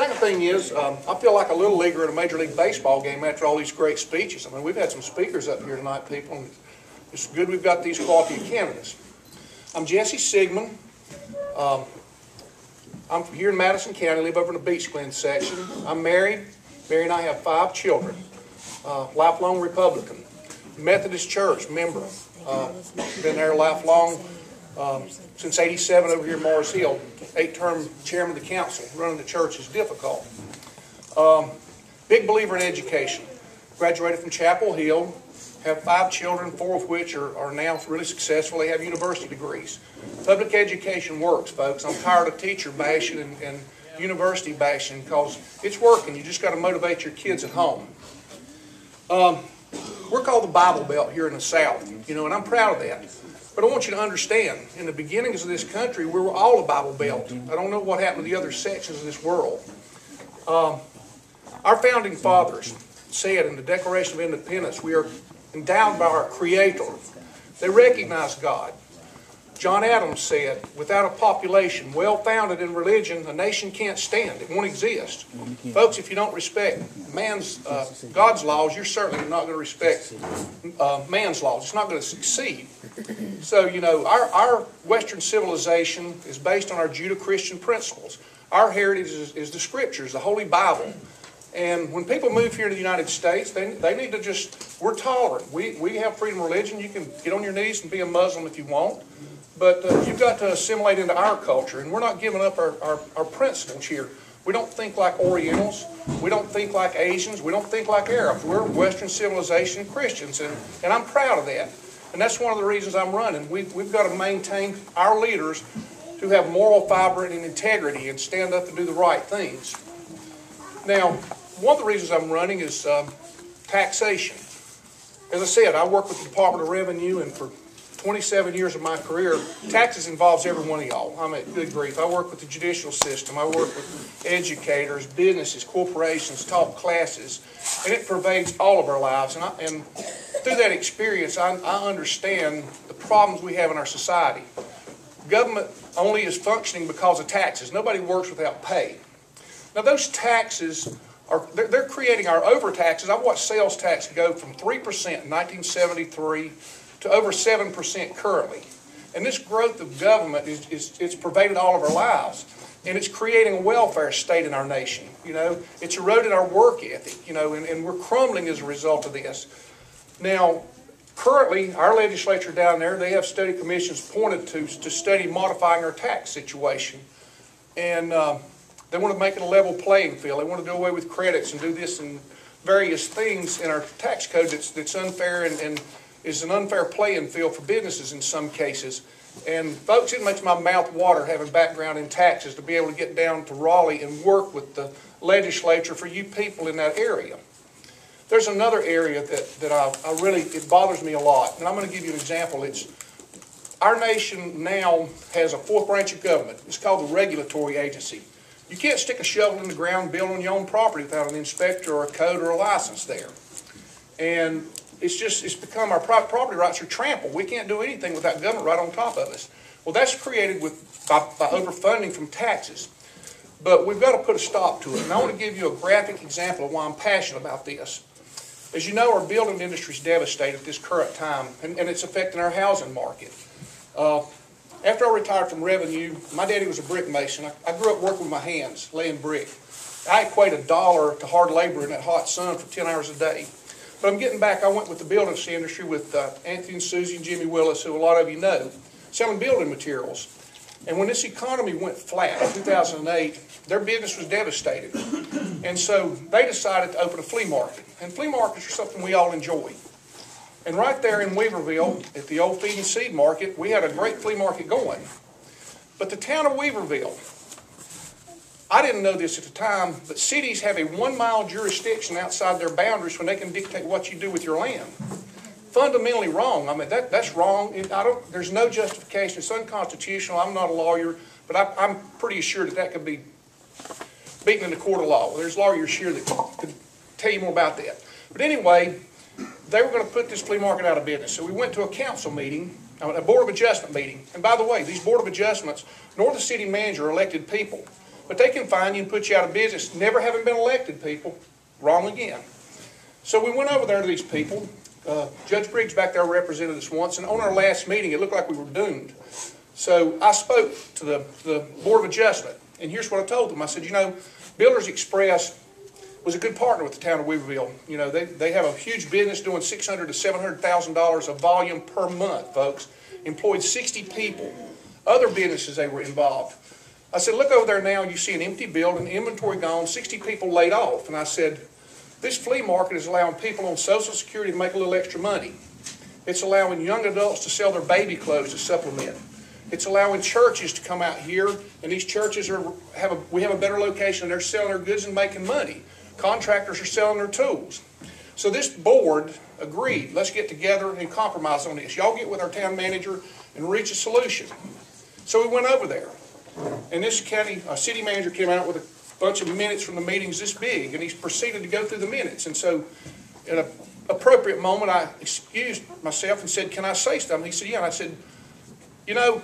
second thing is, I feel like a little leaguer at a Major League Baseball game after all these great speeches. I mean, we've had some speakers up here tonight, people, and it's good we've got these quality candidates. I'm Jesse Sigmon. I'm here in Madison County, live over in the Beach Glen section. I'm married. Mary and I have 5 children. Lifelong Republican. Methodist Church member. Been there lifelong. Since '87 over here in Mars Hill. 8-term chairman of the council. Running the church is difficult. Big believer in education. Graduated from Chapel Hill. Have 5 children, 4 of which are now really successful. They have university degrees. Public education works, folks. I'm tired of teacher bashing and university bashing because it's working. You just got to motivate your kids at home. We're called the Bible Belt here in the South, and I'm proud of that. But I want you to understand, in the beginnings of this country, we were all a Bible Belt. I don't know what happened to the other sections of this world. Our founding fathers said in the Declaration of Independence, we are endowed by our Creator. They recognize God. John Adams said, without a population well-founded in religion, a nation can't stand. It won't exist. Folks, if you don't respect God's laws, you're certainly not going to respect man's laws. It's not going to succeed. So, our Western civilization is based on our Judeo-Christian principles. Our heritage is the Scriptures, the Holy Bible. And when people move here to the United States, they need to we're tolerant. We have freedom of religion. You can get on your knees and be a Muslim if you want. But you've got to assimilate into our culture. And we're not giving up our principles here. We don't think like Orientals. We don't think like Asians. We don't think like Arabs. We're Western civilization Christians. And I'm proud of that. And that's one of the reasons I'm running. We've got to maintain our leaders to have moral fiber and integrity and stand up and do the right things. Now, one of the reasons I'm running is taxation. As I said, I work with the Department of Revenue, and for 27 years of my career, taxes involves every one of y'all. I mean, good grief. I work with the judicial system. I work with educators, businesses, corporations, taught classes, and it pervades all of our lives. And through that experience, I understand the problems we have in our society. Government only is functioning because of taxes. Nobody works without pay. Now, those taxes they're creating our overtaxes. I watched sales tax go from 3% in 1973 to over 7% currently. And this growth of government it's pervaded all of our lives. And it's creating a welfare state in our nation. It's eroded our work ethic, and we're crumbling as a result of this. Now, currently, our legislature down there, they have study commissions appointed to study modifying our tax situation. And they want to make it a level playing field. They want to do away with credits and do this and various things in our tax code that's unfair and is an unfair playing field for businesses in some cases. And folks, it makes my mouth water having background in taxes to be able to get down to Raleigh and work with the legislature for you people in that area. There's another area that I really, it bothers me a lot. And I'm going to give you an example. Our nation now has a 4th branch of government. It's called the regulatory agency. You can't stick a shovel in the ground and build on your own property without an inspector or a code or a license there. And it's become our private property rights are trampled. We can't do anything without government right on top of us. Well, that's created by overfunding from taxes. But we've got to put a stop to it. And I want to give you a graphic example of why I'm passionate about this. As you know, our building industry is devastated at this current time, and it's affecting our housing market. After I retired from revenue, my daddy was a brick mason. I grew up working with my hands, laying brick. I equate $1 to hard labor in that hot sun for 10 hours a day. But I'm getting back. I went with the building industry with Anthony and Susie and Jimmy Willis, who a lot of you know, selling building materials. And when this economy went flat in 2008, their business was devastated. And so they decided to open a flea market. And flea markets are something we all enjoy. And right there in Weaverville, at the old feed and seed market, we had a great flea market going. But the town of Weaverville, I didn't know this at the time, but cities have a 1-mile jurisdiction outside their boundaries when they can dictate what you do with your land. Fundamentally wrong. I mean, that's wrong. There's no justification. It's unconstitutional. I'm not a lawyer, but I'm pretty sure that could be beaten in the court of law. There's lawyers here that could tell you more about that. But anyway, they were going to put this flea market out of business. So we went to a council meeting, a Board of Adjustment meeting. And by the way, these Board of Adjustments, nor the city manager are elected people. But they can fine you and put you out of business, never having been elected, people. Wrong again. So we went over there to these people. Judge Briggs back there represented us once, and on our last meeting, it looked like we were doomed. So I spoke to the Board of Adjustment, and here's what I told them. I said, you know, Builders Express was a good partner with the town of Weaverville. You know, they have a huge business doing $600,000 to $700,000 of volume per month, folks. Employed 60 people. Other businesses they were involved. I said, look over there now, you see an empty building, inventory gone, 60 people laid off. And I said, this flea market is allowing people on Social Security to make a little extra money. It's allowing young adults to sell their baby clothes to supplement. It's allowing churches to come out here, and these churches we have a better location. They're selling their goods and making money. Contractors are selling their tools. So this board agreed, let's get together and compromise on this. Y'all get with our town manager and reach a solution. So we went over there, and this city manager came out with a bunch of minutes from the meetings this big, and he proceeded to go through the minutes. And so at an appropriate moment, I excused myself and said, can I say something? He said, yeah. And I said, you know,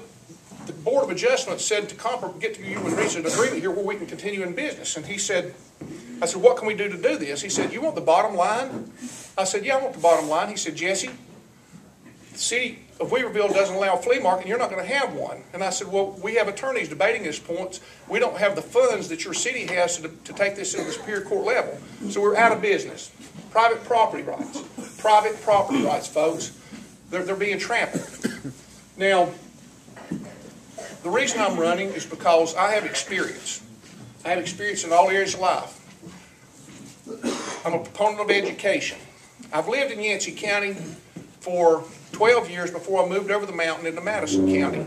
the Board of Adjustment said to get to you and reach an agreement here where we can continue in business. And he said, I said, what can we do to do this? He said, you want the bottom line? I said, yeah, I want the bottom line. He said, Jesse, the city of Weaverville doesn't allow a flea market, and you're not going to have one. And I said, well, we have attorneys debating this point. We don't have the funds that your city has to take this to the Superior Court level. So we're out of business. Private property rights. Private property rights, folks. They're being trampled. Now, the reason I'm running is because I have experience. I have experience in all areas of life. I'm a proponent of education. I've lived in Yancey County for 12 years before I moved over the mountain into Madison County.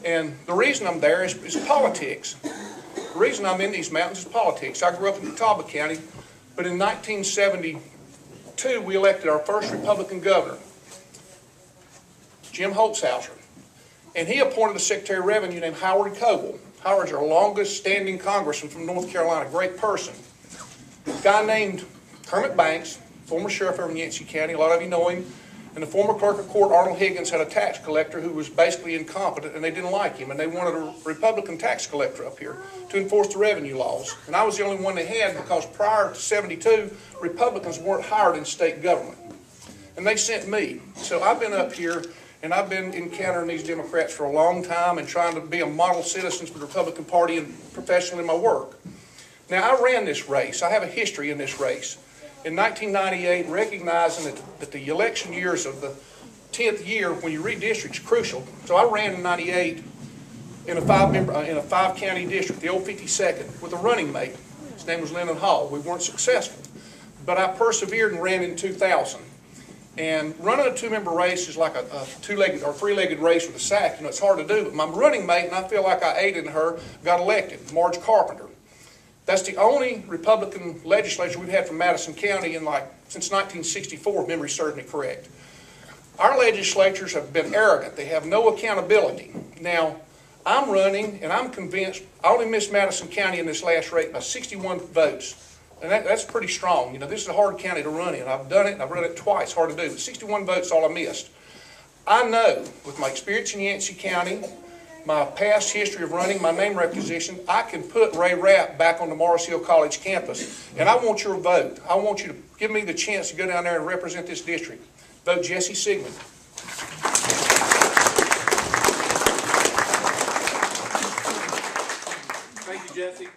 And the reason I'm there is politics. The reason I'm in these mountains is politics. I grew up in Catawba County, but in 1972 we elected our first Republican governor, Jim Holtzhauser. And he appointed a Secretary of Revenue named Howard Coble. Howard's our longest standing congressman from North Carolina, great person. A guy named Kermit Banks, former sheriff over in Yancey County, a lot of you know him, and the former clerk of court, Arnold Higgins, had a tax collector who was basically incompetent, and they didn't like him, and they wanted a Republican tax collector up here to enforce the revenue laws. And I was the only one they had because prior to 72, Republicans weren't hired in state government. And they sent me. So I've been up here, and I've been encountering these Democrats for a long time and trying to be a model citizen for the Republican Party and professionally in my work. Now, I ran this race. I have a history in this race. In 1998, recognizing that the election years of the 10th year, when you redistrict, is crucial. So I ran in 98 in a five-county district, the old 52nd, with a running mate. His name was Lennon Hall. We weren't successful, but I persevered and ran in 2000. And running a two-member race is like a two-legged or three-legged race with a sack. You know, it's hard to do. But my running mate, and I feel like I aided in her, got elected, Marge Carpenter. That's the only Republican legislature we've had from Madison County since 1964, if memory serves me correct. Our legislatures have been arrogant. They have no accountability. Now, I'm running, and I'm convinced I only missed Madison County in this last race by 61 votes. And that's pretty strong. You know, this is a hard county to run in. I've done it, and I've run it twice, hard to do. But 61 votes is all I missed. I know, with my experience in Yancey County, my past history of running, my name recognition, I can put Ray Rapp back on the Morris Hill College campus. And I want your vote. I want you to give me the chance to go down there and represent this district. Vote Jesse Sigmon. Thank you, Jesse.